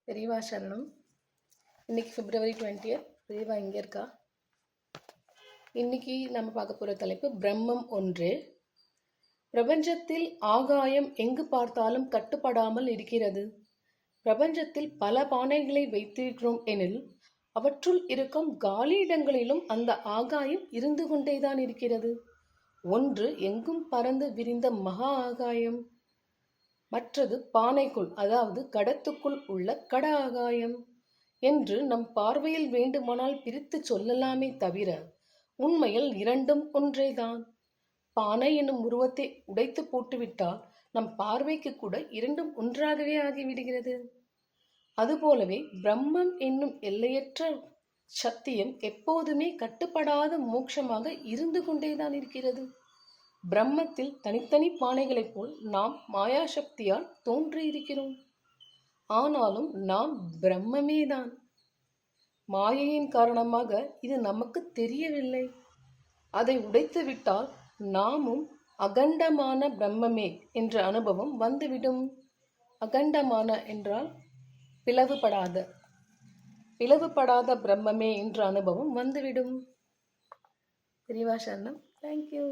பெரியவா சரணம். இன்னைக்கு February 20th. பெரியவா இங்கே இருக்கா? இன்னைக்கு நம்ம பார்க்க போகிற தலைப்பு பிரம்மம் ஒன்றே. பிரபஞ்சத்தில் ஆகாயம் எங்கு பார்த்தாலும் கட்டுப்படாமல் இருக்கிறது. பிரபஞ்சத்தில் பல பானைகளை வைத்திருக்கிறோம் எனில் அவற்றுள் இருக்கும் காலி இடங்களிலும் அந்த ஆகாயம் இருந்து கொண்டேதான் இருக்கிறது. ஒன்று எங்கும் பறந்து விரிந்த மகா ஆகாயம், மற்றது பானைக்குள் அதாவது கடத்துக்குள் உள்ள கட ஆகாயம் என்று நம் பார்வையில் வேண்டுமானால் பிரித்து சொல்லலாமே தவிர உண்மையில் இரண்டும் ஒன்றேதான். பானை என்னும் உருவத்தை உடைத்து போட்டுவிட்டால் நம் பார்வைக்கு கூட இரண்டும் ஒன்றாகவே ஆகிவிடுகிறது. அதுபோலவே பிரம்மம் என்னும் எல்லையற்ற சத்தியம் எப்போதுமே கட்டுப்படாத மோட்சமாக இருந்து கொண்டேதான் இருக்கிறது. பிரம்மத்தில் தனித்தனி பானைகளைப் போல் நாம் மாயா சக்தியால் தோன்றியிருக்கிறோம். ஆனாலும் நாம் பிரம்மமேதான். மாயையின் காரணமாக இது நமக்கு தெரியவில்லை. அதை உடைத்து விட்டால் நாமும் அகண்டமான பிரம்மமே என்ற அனுபவம் வந்துவிடும். அகண்டமான என்றால் பிளவுபடாத பிரம்மமே என்ற அனுபவம் வந்துவிடும். பெரியவா சரணம். தேங்க்யூ.